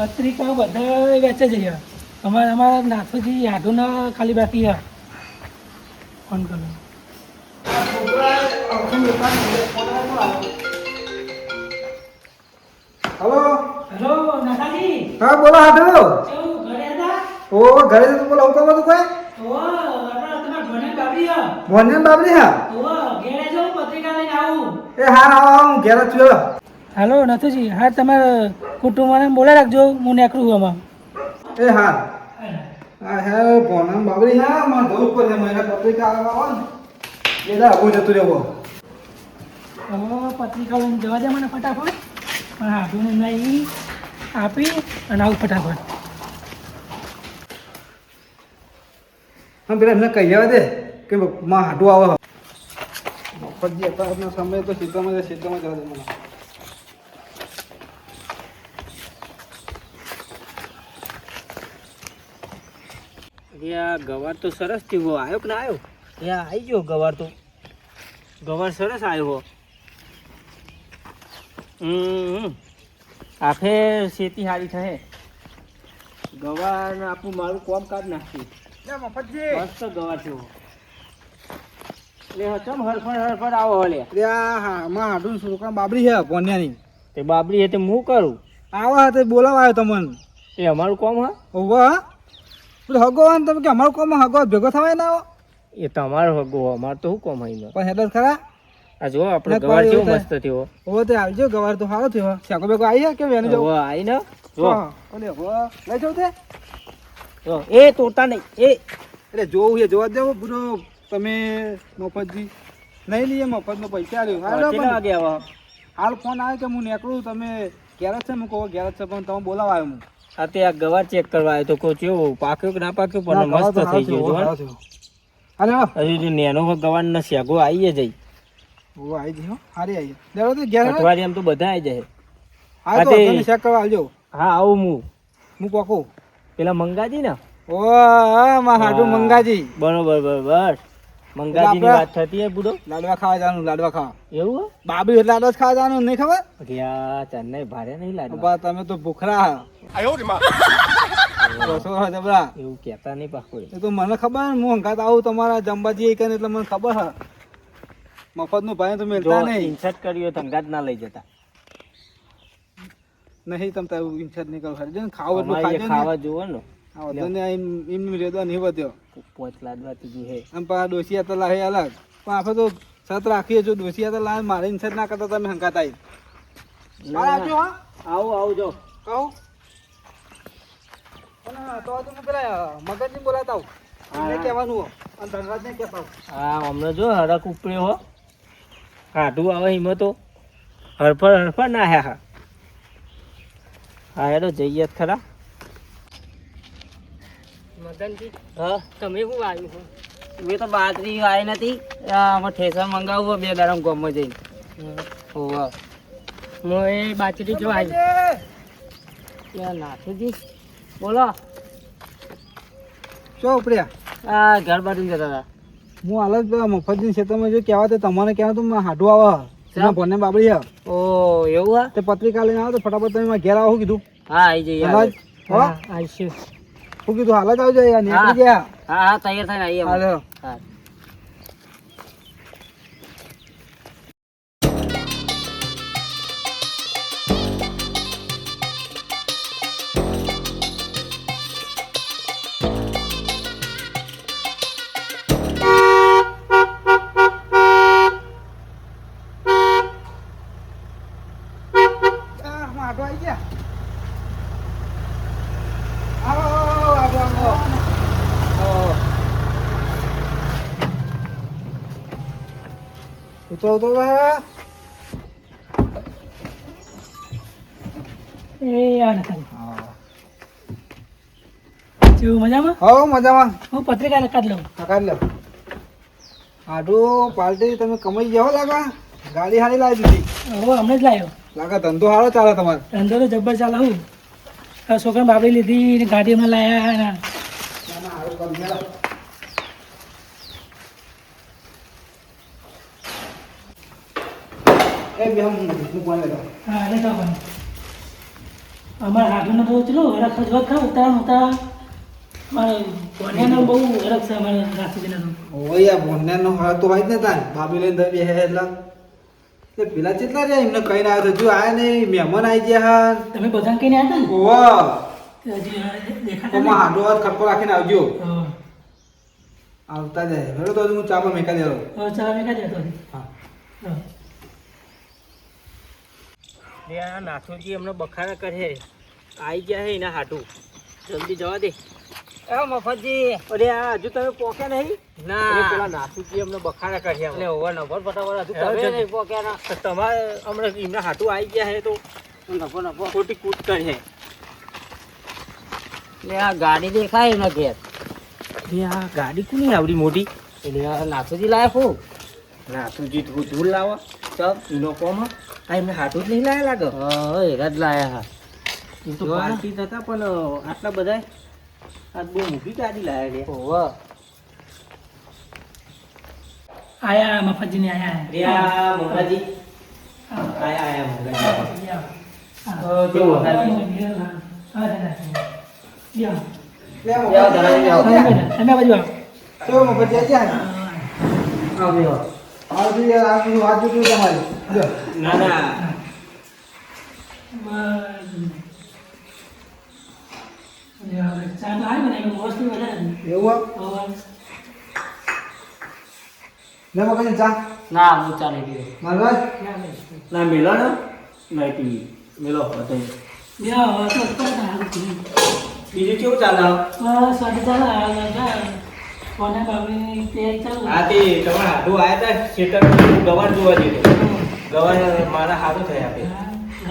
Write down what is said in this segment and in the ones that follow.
પત્રિકા બધા વેચે છે. અમારા નાથોજી યાદોના ખાલી બાકી છે. ફોન કરો. Hello hello Nathaji. હા બોલો હાડો. કેવું ઘરે હતા? ઓ ઘરે તો બોલો હું કહું કોઈ ઓ આપણા તમારા ભણે બાબરી હા. ભોને બાબરી હા. ઓ ઘેરે જો પત્રિકા લઈને આવું. એ હા આવો હું ઘેર જ છું. હાલો નાથોજી હા તમારા કુટુંબને બોલાવી રાખજો હું નીકળું છું આમાં. એ હા હા હે ભોને બાબરી હા મારે જવું પડે મને પત્રિકા આવો ને એટલે આવું જતું રહેવો. હવે પત્રિકા લઈને જવા દે મને ફટાફટ. પણ હાથું નહીં આપી અને આવું ફટાફટ. હા પેલા એમને કહી જવા દે કે માં હાડું આવે મફતજી અત્યારનો સમય તો સીધામાં જવા દે મને. આ ગવાર તો સરસ થયો આવ્યો કે ના આવ્યો ત્યાં આવી ગયો ગવાર તો ગવાર સરસ આવ્યો આફે શેતી સારી થશે ગવાર આપણું મારું કોમ કાઢ નાખ્યું મફતજી મસ્ત ગવાર થયો એટલે ચમ હરફર આવો હલે હા માં હાડું છોકરા બાબરી છે ભોન્યાની તે બાબરી એટલે હું કરું આવા તે બોલાવા આવ્યો તમને એ અમારું કોમ હા ઓવા હગવાન તમે કે અમારું કોમ હગવા ભેગો થવાય ના આવો એ તમારો હગો અમારે તો શું કોમ હોય પણ હેડર ખરા આ જો આપણો ગવાર કેવો મસ્ત થયો ઓ તે આવજો ગવાર તો સારો થયો શાકો બેકો આવી કે વેની જવું આવી ને જો ઓલે હો લઈ જાવ તે જો એ તોડતા નહીં એ એટલે જોવું છે જોવા દેવો બુરો તમે મફતજી નહીં લઈએ મફતનો પૈસા આવ્યો કેટલા વાગે આવો હાલ ફોન આવ્યો કે હું નીકળું તમે ઘેર જ છે હું કહું ઘેર જ છે પણ તમે બોલાવા આવ્યો હું આ તે આ ગવાર ચેક કરવા આવ્યો તો કોઈ કેવું પાક્યો કે ના પાક્યો પણ મસ્ત થઈ ગયો જો અરે હજી જો નેનો ગવાર ન શેગો આવીએ જઈ ઓ આવી ગયો હારી આવી દેવો તો ઘેર અઠવાડિયે એમ તો બધા આવી જાય હા તો તમે ચેક કરવા આવજો હા આવું હું પોકું પેલા મંગાજી ને ઓ માં હાડું મંગાજી બરોબર બરોબર મંગાજી ની વાત થતી હે બુડો લાડવા ખાવા જવાનું લાડવા ખાવા એવું બાબી એટલે લાડવા જ ખાવા જવાનું નહીં ખબર યા ચન્નાઈ ભારે નહીં લાગે તમે તો ભૂખરા જબરા એવું કેતા નહીં પાકો એ તો મને ખબર ને હું હંગાત આવું તમારા જંબાજી એક એટલે મને ખબર હે મફત નું ભાઈ તો મેળતા નહીં ઇન્સર્ટ કર્યો ધંગાત ના લઈ જતા નહીં તમે તારું ઇન્સર્ટ નહીં કરો ખરી ખાવ એટલું અમારે ખાજો ખાવા જોવો ને એમની રેદવા નહીં વધ્યો પોચ લાડવા તીજું હે આમ પા ડોસિયા તો લાવે અલગ પણ આપણે તો સત રાખીએ જો ડોસિયા તો લાવે મારે ઇન્સર્ટ ના કરતા તમે હંગાત આવી આવજો હા આવું આવું જો કહું તો હું પેલા મગજની બોલાતા આવું એને કહેવાનું હો અને ધનરાજને કહેતા હા હમણાં જો હરક ઉપડ્યો હો કાઢું આવે હિંમત તો હરફર ના હે હા હેડો જઈએ જ ખરા મદનજી હા તમે શું આવ્યું છો? મેં તો બાજરી આવી નથી આમાં ઠેસર મંગાવવું બે ગરમ ગમમાં જઈને હોવા હું એ બાજરી જો આવી નાથુજી બોલો શું ઉપડ્યા આ ઘર બાજુ જતા હતા હું હાલ જ મફતજી ક્ષેત્રમાં જો કહેવા તો તમને કહેવા તો હાડું આવે એના ભોને બાબડી છે ઓ એવું હા તે પત્રિકા લઈને આવો તો ફટાફટ તમે ઘેર આવો શું કીધું હા આવી જઈએ હાલ જ હો આવીશું. શું કીધું હાલ જ આવજો યાર નીકળી ગયા હા હા તૈયાર થઈને આવીએ અમે. હાલો હા હાડું આવી ગયા આવો આવો આવો ઉતરો ઉતરો એ યાર નાથાજી કેવું મજામાં? હો મજામાં હું પત્રિકા લખાત લઉં. કાઢ લો હાડું પાર્ટી તમે કમાઈ ગયા હો લાગા ગાડી હારી લાવી દીધી હવે હમણાં જ લાવ્યો. લાગા ધંધો સારો ચાલે તમારે ધંધો તો જબ્બર ચાલે હું છોકરાને બાબરી લીધી ને ગાડી હમણાં લાયા ને એ બે હું ફોન લેતો હા લેતા પણ અમારા હાથનો બહુ ચલો હરખ ખજવત ખાવ ઉતારા મારે કોન્યાનો બહુ હરખ છે અમારે રાસીજીના તો ઓય આ બોન્યાનો હાલ તો હોય જ ને તાન બાબી લઈને દઈ હે એટલે એ પેલા કેટલા રહ્યા એમને કહીને આવ્યો તો જો આયા નહીં મહેમાન આવી ગયા હા તમે બધાને કહીને આવ્યા હતા ઓવા ને તે હજી દેખાતા કોમાં હાડો હાથ ખટકો રાખીને આવજો હા આવતા જાય હેડો તો હું ચાપા મેકા દેલો હવે ચલા મેં કાઢ્યા તો હા હા લે આ નાથુજી એમને બખાડા કરે આવી ગયા હે એના હાટું જલ્દી જવા દે એ મફતજી અરે આ હજુ તમે પોક્યા નહીં ના પેલા નાથુજી એમને બખાડા કર્યા એટલે ઓવર નંબર ફટાફટ હજુ તમે નહીં પોક્યા ના તમારે હમણાં એમના હાટું આવી ગયા હે તો નફો નફો ખોટી કૂટ કરે એટલે આ ગાડી દેખાય એના ઘેર એટલે આ ગાડી કોની આવડી મોટી એટલે આ નાથુજી લાયા ફો નાથુજી તું ધૂળ લાવો ચપ એનો કોમ આ એમને હાટું જ નહીં લાયા લાગે હા એરા જ લાયા હા એ તો પાર્ટી થતા પણ આટલા બધા આ બહુ મોટી ગાડી લાયા રે ઓવા આયા મફતજીને આયા રિયા મોહરાજી હા. આયા મોહરાજી હા. કેવું હતા? હા, દાદા. લ્યો. લે યાદ મોકા આવી જાઓ. તમે બધા, તમે આ બાજુ આવો. તો મફત જાય હા. આવ્યો આવજો યાર આ વાત જોજો તમારી જો ના ના ચા તો આવી ને એમાં મોસ્ટલી વધારે એવું લે મકા ચા ના હું ચાલી ગયો મારવા ના મેલો ને નહીં પી મેલો હતો બીજું કેવું ચાલે હા તે તમારા હાડું આવ્યા હતા ખેતર ગવાર જોવા જઈએ ગવાર મારા હાડું થયા આપે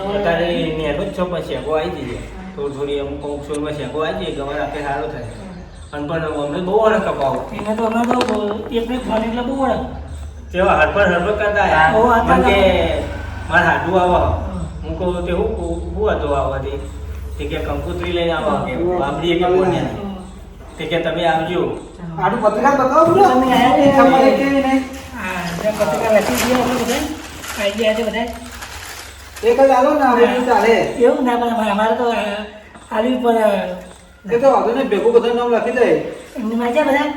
અત્યારે નેનો જ છો પણ શેકો આવી જઈએ થોડી થોડી અમુક અમુક છોડમાં શેકો આવી જઈએ ગવાર આપે સારું થાય અને પણ અમને બહુ વળક કપાવો તેવા હડપડ હડપડ કરતા આયા મને કે મારા હાડું આવો હું કહું તે હું હતો આવવાથી તે કે કંકુતરી લઈને આવો કે બાબરી કે બોને તે કે તમે આવજો આડું પત્રિકા બતાવો બોલો તમે આયા ને? તમારે કે નહીં એક જ આલો ને હવે શું ચાલે એવું ના પણ અમારે તો આવી પર એ તો વાંધો નહીં ભેગું બધા નામ લખી દે એમની મજા બધા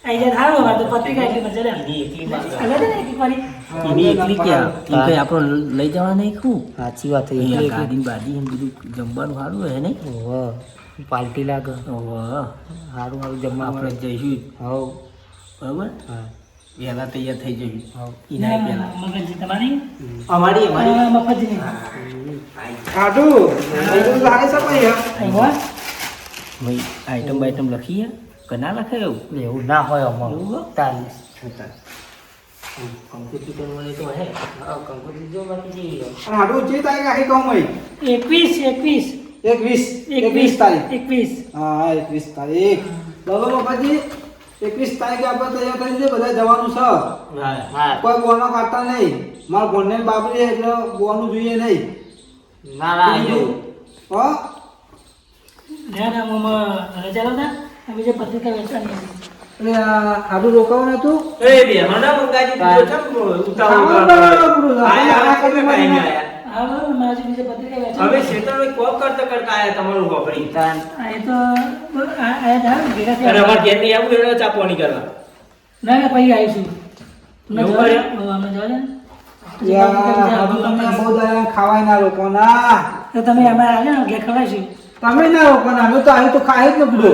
આવી જાય થાળો અમારે તો પત્રિકા એટલી મજા લે એની એકલી અલગ ને એક વારી એની એકલી ક્યાં એ કઈ આપણો લઈ જવા નહીં ખું સાચી વાત છે અહીંયા ગાડી બાડી એમ બધું જમવાનું સારું હે ને પાલટી લાગે સારું સારું જમવા આપણે જઈશું હવ બરોબર હા વહેલા તૈયાર થઈ જઈશું હવ એના પહેલા મગજ તમારી અમારી મફતજી આડું બધું લાગે છે ભાઈ આવ્યા ભાઈ આઈટમ બાઈટમ લખીએ કે ના લખે એવું એવું ના હોય અમારું એવું હો? ચાલીસ કંકુતરી કરવાની તો હે કંકુતરી જો બાકી જઈએ અને આડું જે તારીખ આખી કહું ભાઈ 21 એકવીસ તારીખ 21 હા 21 તારીખ બરોબર બાપાજી 21 તારીખે આપણે તૈયાર કરી દે બધા જવાનું છે હા હા કોઈ બોનો કાઢતા નહીં મારા બોનને બાબરી એટલે બોનું જોઈએ નહીં ના ના એવું હો ના ના મમ્મા રજા લો ના અમે જે પત્રિકા વેચવાની હતી એટલે આડું રોકાવાનું હતું એ બે હમણાં મંગાજી દીધો છે ઉતાવળ આયા તમે કઈ નહીં આયા હા બરાબર મારી બીજે પત્રિકા વેચવાની હવે ક્ષેત્રમાં કોક કરતા કરતા આયા તમારું વાપરી તાન આ એ તો આયા હતા ભેગા અને થયા અમારે ઘેર નહીં આવું એટલે ચાપવાની કરવા ના ના પછી આવીશું તમને એવું જવા દે? કર્યું? અમે જવા દે ને? યાર આડું તમે બહુ દાડા ખાવાય ના રોકોના તો તમે અમારે આવ્યા ને ઘેર ખવડાવીશું તમે ના રોકોના અમે તો આવ્યું તો ખાય જ ને પૂરો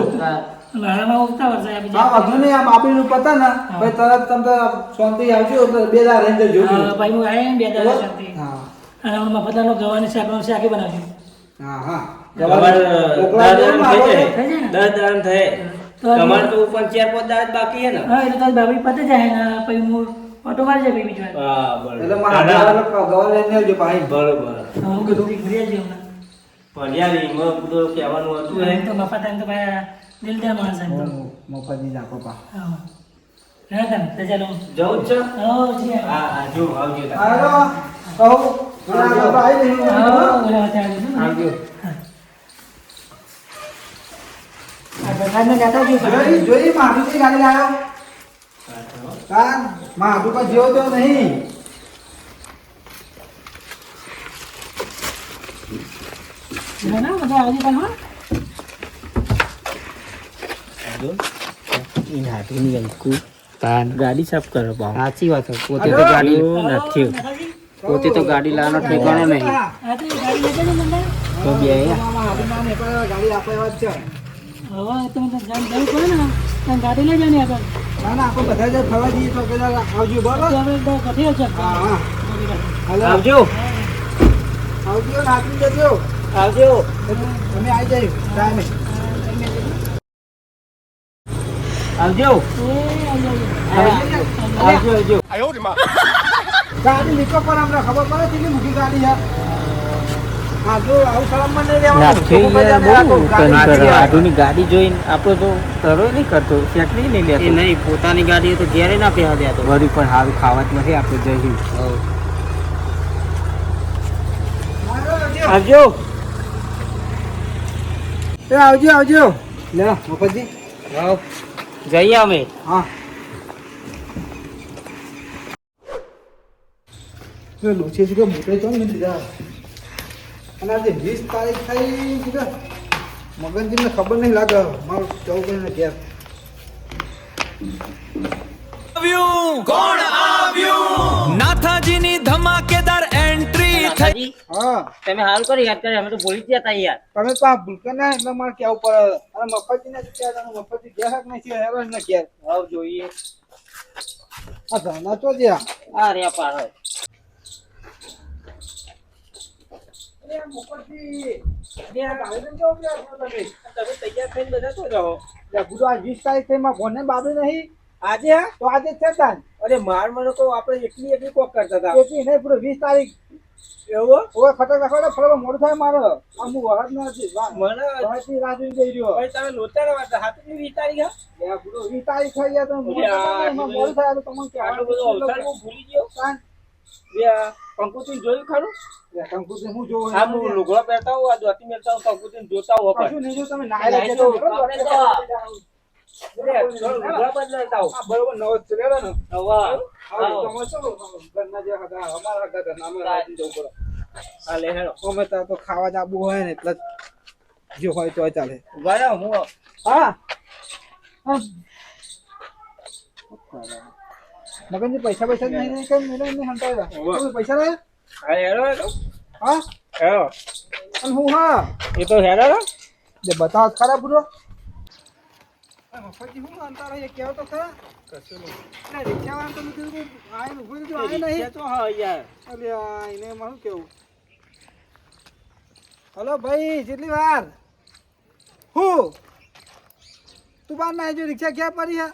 મારામાં ઉગતા વર્ષ હા વાંધો નહીં આ બાપીનું પતા ને ભાઈ તરત તમે શાંતિ આવજો તો બે દાડા રહીને જજો ભાઈ હું આવ્યા ને બે દાડા શાંતિ હા અને હું મફતલાલનો ગવાની શાકે બનાવજો હા હા અમારે મોકલા દો ને, દાદા થઈ થઈ જાય ને? જાય 10 દાડા થાય તો તમારે તો પણ 4-5 દાડા જ બાકી છે ને હા એટલે તારી બાબરી પતે જાય ને પછી હું ઓટો મારી જાય ભાઈ બીજું હા એટલે બરોબર મારા ગવા લઈને આવજો ભાઈ બરોબર હું કીધું કે ઘરે જઈએ હમણાં ભણ્યા એમાં બધું કહેવાનું હતું એમ તો મફત એમ તો ભાઈ દિલદાર માણસ એમ તો મોકલી આપો પા હા હા તને તો ચાલો જવું જ છે હા જી હા હા જો આવજો તાર. હાલો કહું ઘણા લોકો આવી નહીં હા બરાબર ત્યાં આવજો આ બધાને જાતા જ જોઈ માધુજી ગાડી લાવ્યો કાન માધુ કા જેવો તો નહીં ના બધા આવી પણ હા ગાડી સાફ કરો પાવ સાચી વાત છે. પોતે તો ગાડી નથી પોતે તો ગાડી લાવવાનો ઠેકાણો નહીં. આ તો ગાડી લેજે ને મને તો બે ગાડી આપણે વાત છે. હવે તમે તો જાણ જવું પડે ને તમે ગાડી લઈ જાને આગળ ના ના આપણે બધા જ ફરવા જઈએ તો કદાચ આવજો તો બરાબર. આપણે તો કઠી છે હા હા હાલો આવજો આવજો રાત્રિ જજો. આવજો અમે આવી જઈએ ટાઈમે. આવજો આવજો આવજો ગાડી નીકળો પણ અમને ખબર પડે કેટલી મોટી ગાડી છે. હા જો આવું સલામમાં નહીં રહેવાનું. આધુનિક ગાડી જોઈને આપણો તો તરો નહીં કરતો ફેક્ટરી નહીં એ લેતો નહીં પોતાની ગાડી તો ઘેરે ના પહેવા દેતો. વળી પણ સારું ખાવા જ નથી આપણે જઈશું આવજો એ આવજો આવજો લે મફતજી. જઈએ અમે. હા જો લોચે છે કે મોટે તો નહીં દીધા. અને આજે 20 તારીખ થઈ કીધા મગનજીને ખબર નહીં લાગે મારું જવું પડે ને ઘેર. નાથાજીની ધમાકેદાર એન્ટ્રી થઈ. નાથાજી, હા તમે સારું કરી યાદ કરી. અમે તો ભૂલી જ ગયા તા યાર. તમે તો આ ભૂલકા ના એટલે મારે કેવું પડે. અને મફતજીને જ કહેતા મફતજી ઘેર હાક નહીં હેરો ને ઘેર આવ જોઈએ. આ ધરના તો જ્યાં આ રે પાડો. અરે મફતજી બે ગાડી કેવું કે તમે તૈયાર થઈને બધા તો રહો ગુરુ આ 20 તારીખ થઈ માં ફોને બાબે નહીં આજે હા તો આજે જ છે તાન અરે માર મને તો આપણે એકલી કોક કરતા હતા એટલી નહીં પૂરો 20 તારીખ એવો ઓય ફટક રાખો ફરવા મોડું થાય મારો આ હું વરદ ન હતી મને વાહથી રાહ જોઈ જઈ રહ્યો ભાઈ તમે લોચા રહ્યા હાથની 20 તારીખ હા બે ગુરુ 20 તારીખ થઈ ગયા તો મોડું થાય તો તમને કે આટલું બધું અવસર હું ભૂલી ગયો તાન કંકુતિન જોયું ખરું કંકુજી હું જોવો હા હું લુગડો પહેરતા હું આ ધોતી મેલતા હું કંકુતિન જોતા હું કશું નહીં જો તમે નાઈ નાઈ જો, લેજો આપણે તો. લુગડા બદલાતા હું બરોબર નવો જ છે લેલો ને વાહ આવો તમે શું ઘરના જે હતા અમારા હતા ઘરના અમે રાજી જવું પડે હા લે હેડો અમે તો ખાવા જ આબુ હોય ને એટલે જ જે હોય તો ચાલે ઉભા રહો હું હા મગનજી પૈસા પૈસા નહીં કઈ મેળવે નહીં હંતાવ્યા તમે પૈસા લાવ્યા હા હેડો હેડો હા હેડો અને હું હા એ તો હેડો ને જે બતાવો ખરા પૂરો મફતજી હું અંતર રહે કેવો તો ખરા કશું નહીં એટલે રિક્ષાવાળા તો મેં કીધું આય ઉભું તો આય નહીં રિક્ષા તો હા યાર અલે એને મારું કેવું હલો ભાઈ જેટલી વાર હું તું બાર ના જો રિક્ષા ક્યાં પડી હે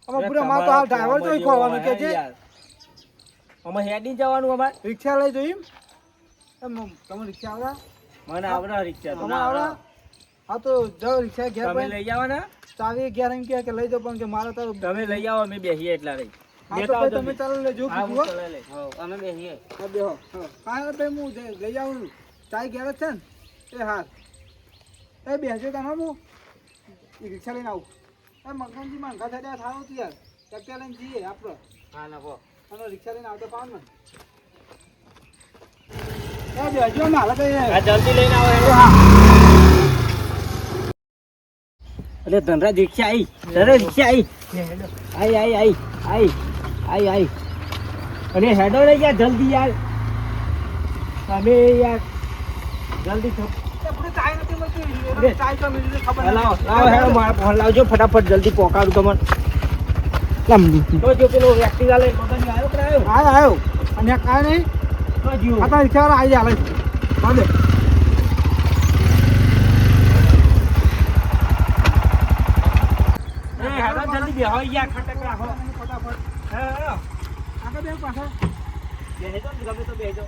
અમે પૂરા માં તો હાલ ડ્રાઈવર જોઈ ખોવાનું કે છે અમે હેડી જવાનું અમારે રિક્ષા લઈ જોઈ તમે રિક્ષા આવડા મને આવડે રિક્ષા તો તમે આવડા હા તો જાઓ રિક્ષા ઘેર તમે ભાઈ લઈ જવાના ચાવી ઘેર એમ કે લઈ જાઓ પણ કે મારે તો તમે લઈ આવો અમે બેસીએ એટલા રહી હા તો ભાઈ તમે ચાલો લેજો હા હું કીધું ચલાવી લઈશ. અમે બેસીએ. હા બેહો હા ભાઈ હું લઈ આવું ચાય ઘેર જ છે ને એ હા એ બેસજો તમે હું રિક્ષા લઈને આવું એ મગનજી માં ઘા થયા થાવ તો યાર ચક્યા લઈને જઈએ આપણે હા નફો. અને રિક્ષા લઈને આવતો પાવ ને એ બેસજો ને હાલ કઈ હા જલ્દી લઈને આવો હેડો. અરે ધનરાજ રિક્ષા આવી ધનરાજ રિક્ષા આવી અરે હેડો ને યાર જલ્દી યાર તમે યાર જલ્દી થો આપણે ચાય નથી મળતી અરે. ચાય તો મિલી ખબર લાવો લાવો હેડો મારા ફોન લાવજો ફટાફટ જલ્દી પહોંચાડું તમને તો જો પેલો એક્ટિવા લઈને મગન આવ્યો કે આવ્યો આવ્યો અને આ કાંઈ નહીં તો જીવો આપણા રિક્ષાવાળા આવી હાલે દે હેડો જલ્દી બેહો યાર ખટક રાખો ફટાફટ હેડો આગળ બે પાછળ બેહજો ને ગમે તો બેહજો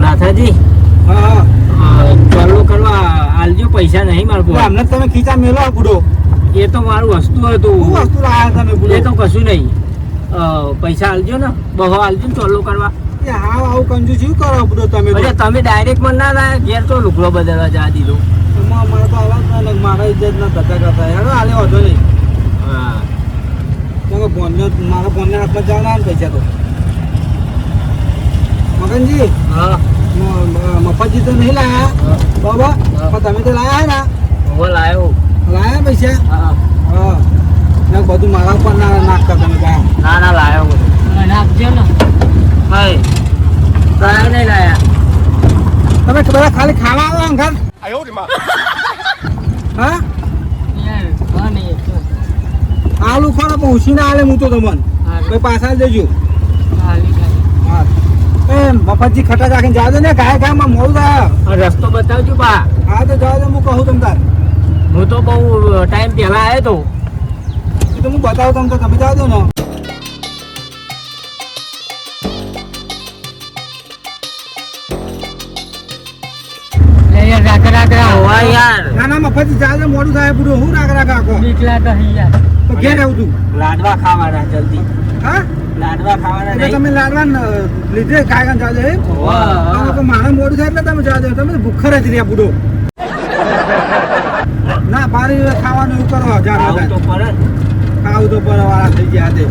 નાથાજી હા ચાલુ કરવા આલજો પૈસા નહીં મારું અમને તમે ખીચા મેલો બુડો એ તો મારું વસ્તુ શું હતું વસ્તુ લાયા તમે એ બુડો તો કશું નહીં પૈસા આલજો ને બહો આલજો ને ચાલુ કરવા એ હાવ આવું કંજુ શું કરો બુડો તમે તો અરે તમે ડાયરેક્ટ મને ના લાયા ઘેર તો લુગડો બદલવા જવા દીધો મારે તો અવાજ ના લાગે મારા ઇજ્જત ના ધક્કા કરતા હેડો હાલે વાંધો નહીં હા મારા ફોનને હાથમાં જવાના ને પૈસા તો મગનજી હા મફતજી તો નહીં લાયા બાબા પણ તમે તો લાયા હે ને હું લાયો લાયા પૈસા હા હા ને બધું મારા ઉપર નાખતા તમે કાંઈ ના ના લાયો બધું મને આપજો ને ભાઈ કાંઈ નહીં લાયા તમે બધા ખાલી ખાવા આવો અંકલ હા આલુ ખાને પહોંચીને આલે હું તો તમને પછી પાછા દેજો હા એ મફતજી ખટા રાખીને જાવ દે ને ગાય ગામમાં મોડું થાય રસ્તો બતાવજો બા હા તો જાવ દે હું કહું તમ તાર હું તો બહુ ટાઈમ પહેલા આવ્યો તો એ તો હું બતાવું તમને તો તમે જાવ દો ને હોવા યાર ના ના મફતજી જાવ દે મોડું થાય પૂરું હું રાખ રાખ આખો તો ઘેર આવું તું લાડવા ખાવાના જલ્દી હા લાડવા ખાવાના એટલે નહીં તમે લાડવા લીધે ગાય ગામ જાવ દે હોવા. તો મારે મોડું થાય એટલે તમે જાવ દે તમે ભૂખર જ રહ્યા બુડો ના પાણી ખાવાનું એવું કરો જાવ આવું તો પડે ને. ખાવું તો પર વાળા થઈ ગયા તે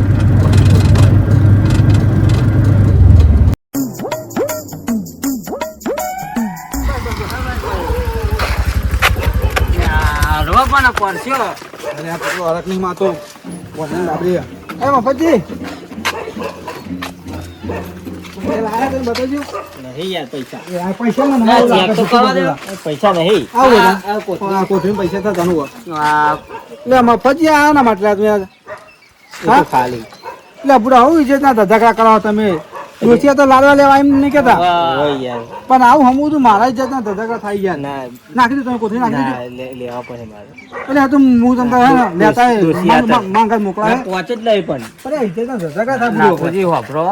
લાડવા પણ પડશે અરે આ પેલો હરક નહીં માતો વજન લાબડી એ મફતજી એ લાયા તમે બતાવજો નહીં યાર પૈસા એ આ પૈસા મને ના, ના ચેક તો કરવા દે. પૈસા નહીં આવો આ આ કોથળી. કોથળી પૈસા થતા જાણું આ એટલે મફતજી આ ના માટલા તમે એ તો ખાલી એટલે બુડા હું ઇજ્જત ના ધધકડા કરો તમે દોસ્તિયા તો લાડવા લેવા એમ નહીં કેતા હોય યાર પણ આવું હમું તું મારા ઇજ્જત ના ધધકડા થઈ ગયા ના નાખી દો તમે કોથળી નાખી ના દો લેવા પડે મારે એટલે આ તો હું તમને હે ને લેતા દોસ્તિયા માંગા મોકલા હે પહોંચે જ નહીં પણ અરે ઇજ્જત ના ધધકડા થાય બુડો નાખોજી વાપરો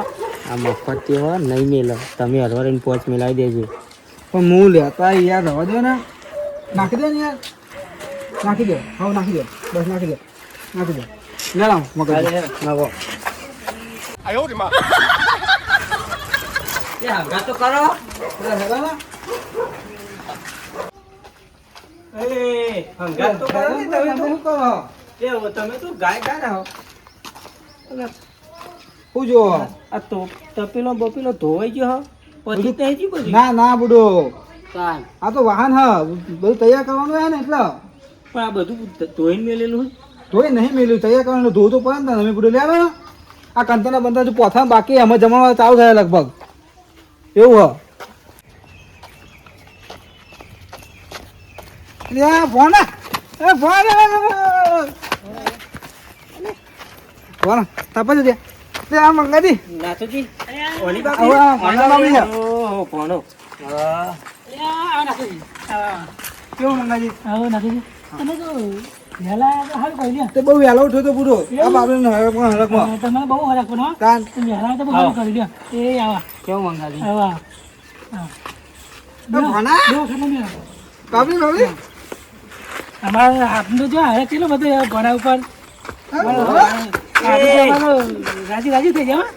આ મફત હો નહીં મેલો તમે હરવરીને પોચ મિલાવી દેજો પણ હું લેતા યાર રવા દો ને નાખી દો ને યાર નાખી દો હા નાખી દો બસ નાખી દો લે લાવ મગજ નાખો એ હંગા તો કરો એ હંગા તો કરો ને તમે તો શું કરો એ હવે તમે તો ગાય ગાય હો શું જો આ તો તપેલો બપેલો ધોવાઈ ગયો હો પછી નહીં જી પછી ના ના બુડો કાન આ તો વાહન હ બધું તૈયાર કરવાનું હે ને એટલે પણ આ બધું ધોઈને મેલેલું ધોઈ નહીં મેલ્યું તૈયાર કરવાનું ધોવું તો પડે ને તમે બુડો લે આવે ને આ કંતના બંધા જો પોથા બાકી અમે જમણવા ચાલુ થયા લગભગ એવું હ ફોન એ ફોન તાપા દે તે આ મંગાદી નાથોજી ઓલી હવે આ ફોનના બાબી છે. ઓહો કોનો કેવું મંગાજી આવો નાખી તમે તો વહેલા સારું કરી લ્યો તે બહુ વહેલો ઉઠ્યો તો બુડો આ બાબરીનો હરકમાં તમારે બહુ હરખ પણ હો. કાન તમે વહેલા તો બહુ સારું કરી લ્યો એ આવા કેવું મંગાવી આવા ભણા બાબરી બાબરી અમારા હાથનું જો હરખ કેટલો બધો ભણા ઉપર રાજી રાજી થઈ જાય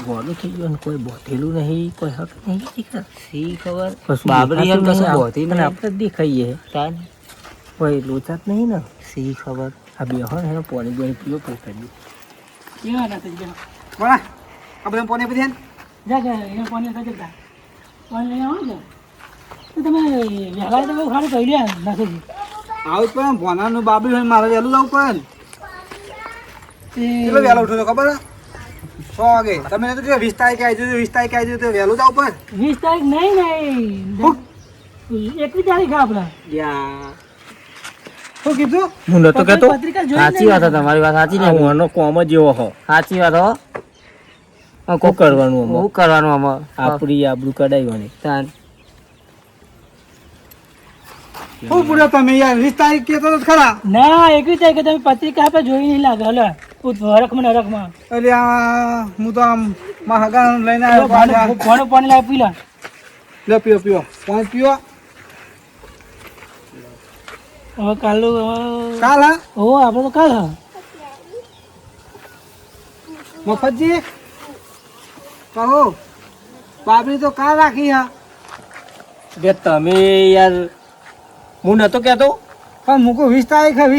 બોલું થઈ ગયું કોઈ બોધેલું નહીં કોઈ હક નહીં સી ખબર બાબરી એમ કશું બોધી નહીં આપણે જ દેખાઈએ કાન કોઈ લોચા જ નહીં ને સી ખબર આ બે હોય ને પોણી ગોળી પીવો પોતાની કેવા ના થઈ ગયા ભણા આ બધા પોને પછી જા જા એને ફોન લેતા જતા ફોન લઈને આવો ને તો તમે વહેલા તો બહુ સારું કરી લ્યા નાખી આવું જ પણ ભણાનું બાબરી હોય મારે વહેલું જવું પડે કેટલો વહેલો ઉઠ્યો તો ખબર 6 વાગે તમે તો 20 તારીખે આવી જજો 20 તારીખે આવી જજો તો વહેલું જવું પડે 20 તારીખ નહીં 21 તારીખ આપણે શું કીધું હું નતો કહેતો પત્રિકા જોઈ સાચી વાત તમારી વાત સાચી ને હું એનો કોમ જ એવો હો સાચી વાત હો કોક કરવાનું શું કરવાનું આમાં આપણી આબરૂ કઢાવવાની તાન શું પૂછ્યો તમે યાર 20 તારીખ કહેતો તો ખરા ના 21 તારીખે તમે પત્રિકા આપણે જોઈ નહીં લાગે હલો હરખમાં હરખમાં એટલે આ હું તો આમ મારા હગા લઈને આવ્યો ભણો પાણી લાવી પી લો લે પીઓ પીઓ પાણી પીઓ હવે કાલું કાલ હા હો આપણે તો કાલ હા મફતજી કહો બાબરી તો કાલ રાખી હા બે તમે યાર હું નતો કહેતો પણ મૂકો 20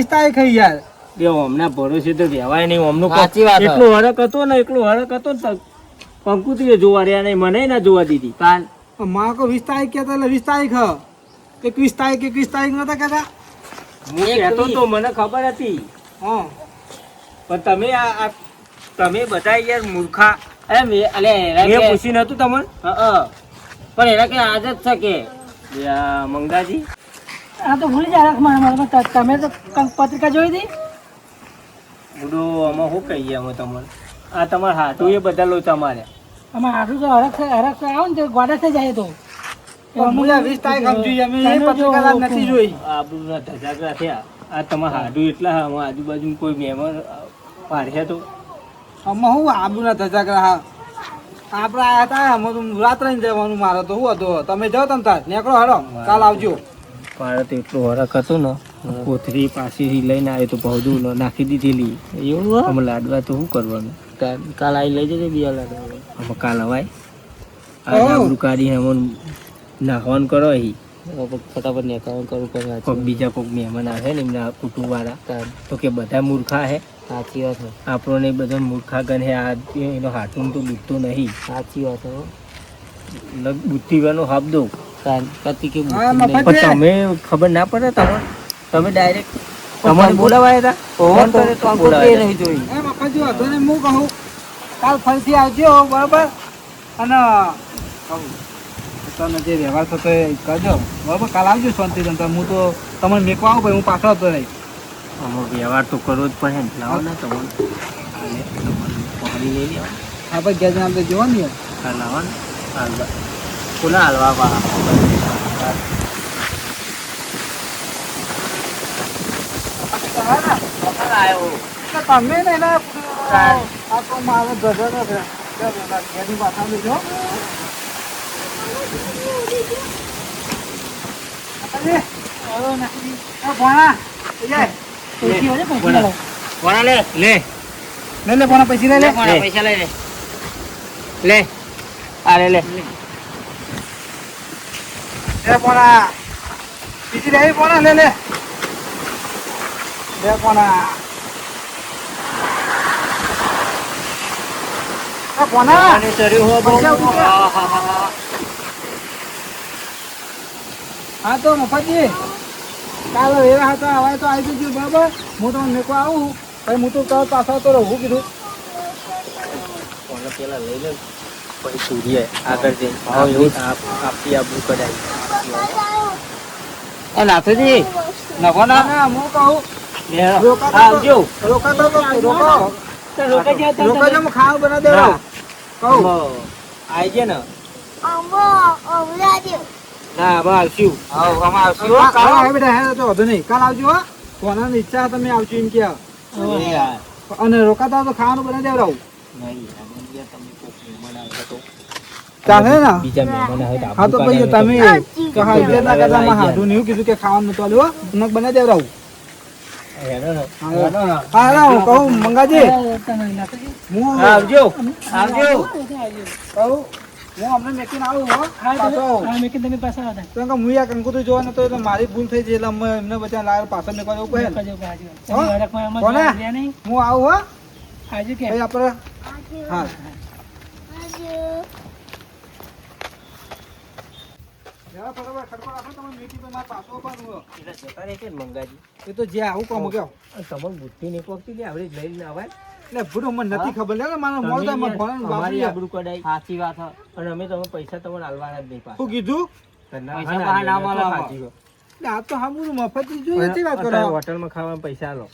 તારીખે યાર. બે હમણાં ભરોસે તો રહેવાય નહીં હમનું સાચી વાત. એટલો હરક હતો ને કંકુત્રીએ જોવા રહ્યા નહીં મને ના જોવા દીધી કાન પણ માં કો 20 તારીખ કહેતા એટલે 20 તારીખ હ. 21 તારીખ નતા કહેતા? હું કહેતો તો મને ખબર હતી હા. પણ તમે બધા યાર મૂર્ખા એમ અલે એરા મેં કે પૂછ્યું નતું તમને પણ એરા કે આદત છે કે મંગાજી આ તો ભૂલી જાય મારા તમે તો પત્રિકા જોઈ હતી? બુડો આમાં શું કહીએ અમે તમને આ તમારા હાથું એ બધા લોચા માર્યા આમાં આટલું તો હરખ આવો ને તો ગોડા થઈ જાય તો પણ હું યાર 20 તારીખ સમજી અમે એ પત્રિકા આજ નથી જોઈ. આબરૂના ધજાગરા થયા આ તમારા હાડું એટલા આમાં આજુબાજુ કોઈ મહેમાન પાડ્યા તો આમાં હું આબુના ધજાગરા હા આપણે આયા હતા અમે તો રાત્રે જવાનું મારે તો શું હતો તમે જાઓ તમ તાર નીકળો હાલો કાલ આવજો. મારે તો એટલો હરક હતો ને કોથરી પાછી લઈને આવ્યો તો પૌધું નાખી દીધેલી એવું અમે લાડવા તો શું કરવાનું કાલ આવી લઈ જજો બીજા લાડવા અમે કાલ હવાય આ આબરૂ કાઢી અમે નાખવાનું કરો અહીં ફટાફટ નેકાવન કરવું પડે કોઈક બીજા કોઈક મહેમાન આવે ને એમના કુટુંબવાળા તો કે બધા મૂર્ખા હે સાચી વાત છે આપણને બધા મૂર્ખા ગણ હે આ એનો હાથું તો બુદ્ધતો નહીં સાચી વાત છે બુદ્ધિવાનો શબ્દો કાન કતી કે હા, મફત પણ તમે ખબર ના પડે તમે ડાયરેક્ટ તમારે બોલાવાયા હતા ફોન કરે તો બોલાવાયા નહીં જોઈ એ મફતજી વાંધો નહીં હું કહું કાલ ફરીથી આવજો બરાબર અને કહું તમને જે વ્યવહાર થતો એ કરજો બરાબર કાલ આવજો શાંતિ હું તો તમને મેકવા આવું ભાઈ હું પાછળ હતો નહીં. અમે વ્યવહાર તો કરવો જ પડે ને લાવો ને તમને પકડી લઈ લે હા ભાઈ ગયા જણા આપણે જોવા ને યાર. હા લાવો ને હાલવા કોના હાલવા વાળા તો તમે ને એના આ તો મારો ધજા છે ઘેરની પાછળ લેજો. ભણા પૈસી હોય ને પૈસી લો. કોના લે લે લે ભણા પૈસી લે લે પૈસા લઈ લે લે અરે લે ભણા બીજી લે ભણા લે લે ભણા ભણા અને ચર્યું હો બહુ પૈસા ઉઠ્યા. હા તો મફતજી કાલે એવા હતા હવે તો આવી જજો બરાબર હું તમને મેકવા આવું પછી હું તો કાલ પાછા તો રહું કીધું. કોને પેલા લઈ લે પછી સૂર્ય આગળ જઈને ભાવ એવું આપી આબરૂ કઢાઈ એ નાથુજી નભો ના ના ના હું કહું રોકાતો આવજો રોકાતો રોકાવો તો રોકાઈ જાઓ તો રોકાજો હું ખાવાનું બનાવી દેવા કહું આઈ છે ને ના બા આવશું અમે આવશું હો, કાલ કાલ આવે બેટા હે તો વાંધો નહીં કાલ આવજો હો કોનાની ઈચ્છા તમે આવજો એમ કે અને રોકાતા હોય તો ખાવાનું બનાવી દેવડાવું ચાલે ને બીજા મહેમાન આવે તો હા તો આબરૂ ભાઈ કાઢાય તમે તો હા એટલે ના કરતા માં હાડું ને એવું કીધું કે ખાવાનું નતું આલ્યું હો નક બનાવી દેવડાવું હેડો ને. હા હા હું કહું મંગાજી તમે નાખી હું આવજો આવજો કહું હું અમને મેકીને આવું હો પાછો આવું. હા મેં કીધું તમે પાછા આવતા કેમ કે હું યા કંકુતરી જોવા નતો એટલે મારી ભૂલ થઈ ગઈ એટલે અમે એમને બધા લાવ્યા પાછળ મેકવા જવું પડે ને. કરજો બાજુ હો? હરખમાં એમાં કોને? જોવા ગયા નહીં હું આવું હો આજુ કે ભાઈ આપણે હા જરા ફટાફટ ખડકો રાખો તમે મીઠી પર મારા પાછો પણ હું. એટલે જતા રહે છે ને મંગાજી એ તો જે આવું કામ ગયો તમને બુદ્ધિ નહીં પકતી ને આપણે જ લઈને આવાય એટલે ભૂરો મને નથી ખબર લે મારો તમે મોડું થાય, મને યાર ભણવાનું અમારી બાકી આબરૂ કઢાઈ સાચી વાત છે અને અમે તમે પૈસા તમને આલવાના જ નહીં પાછા. શું કીધું ઘરના પૈસા હા, બહાર ના ના, મળે તો આમાં. સાચી વાત. એટલે આ તો સાંભળું મફત જોઈએ તે વાત અત્યારે કરો હોટલમાં ખાવાના પૈસા આલો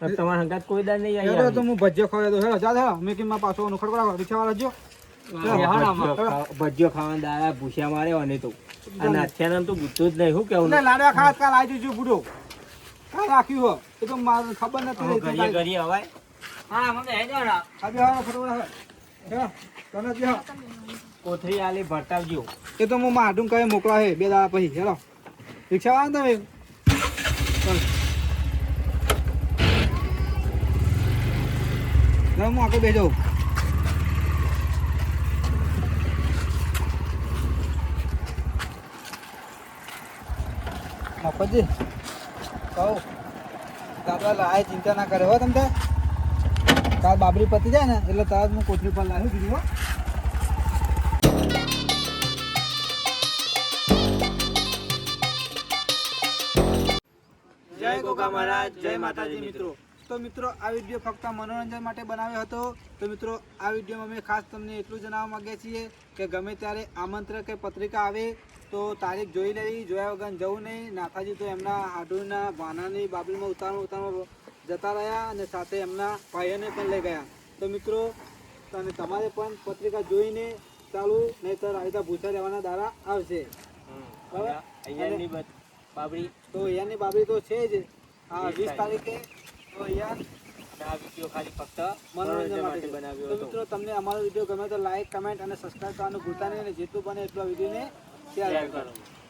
અને તમારા હંગાત કોઈ દાડ નહીં હેડો તો આવી હું ભજીયો ખવડાવી દઉં હેડો ચાલ હેડો મેં કીધું પાછો ખડકો રાખો રિક્ષાવાળા જો ભજીયો ખાવાના દાડા ભૂસ્યા મારે અને તો અને અત્યારે તો ગુસ્સો જ નહીં શું કેવું એટલે લાડવા ખાસ કાલ આવી જજો બુડો કાલ રાખ્યું હો એ તો મારે ખબર નથી રહેતી ઘડીએ ઘડીએ અવાય હા અમે હેડો ના આજે હા ફટોફટ હેડો તને જ હેડો. કોથળી આલી ભરતાવજો એ તો હું માઢું કહે મોકલા હે 2 દાડા પછી હેડો રિક્ષાવાળા તમે ચાલ ના હું આગળ બેસી જાઉં મફતજી કહું દાદા લાય ચિંતા ના કરે હો તમે તાર બાબરી પતી જાય ને એટલે તરત હું કોથળી પર લાવ્યું કીધું હો. જય ગોગા મહારાજ, જય માતાજી મિત્રો. તો મિત્રો આ વિડીયો ફક્ત મનોરંજન માટે બનાવ્યો હતો. તો મિત્રો આ વિડીયોમાં અમે ખાસ તમને એટલું જણાવવા માંગીએ છીએ કે ગમે ત્યારે આમંત્રણ કે પત્રિકા આવે તો તારીખ જોઈ લેવી, જોયા વગર જવું નહીં. નાથાજી તો એમના હાડુના ભાનાની બાબરીમાં ઉતારમાં જતા રહ્યા અને સાથે એમના ભાઈઓને પણ લઈ ગયા. તો મિત્રો અને તમારે પણ પત્રિકા જોઈને ચાલુ, નહીંતર આવી રીતે ભૂસા રહેવાના દાડા આવશે. બરાબર? અહીંયાની બાબરી તો અહીંયાની બાબરી તો છે જ આ 20 તારીખે. તો અહીંયા આ વિડીયો ખાલી ફક્ત મનોરંજન માટે માટે છે. બનાવ્યો તો હતો. મિત્રો તમને અમારો વિડીયો ગમે તો લાઈક, કમેન્ટ અને સબસ્ક્રાઈબ કરવાનું ભૂલતા નહીં અને જેટલું બને એટલું આ વિડીયોને શેર શેર કરો. કરો.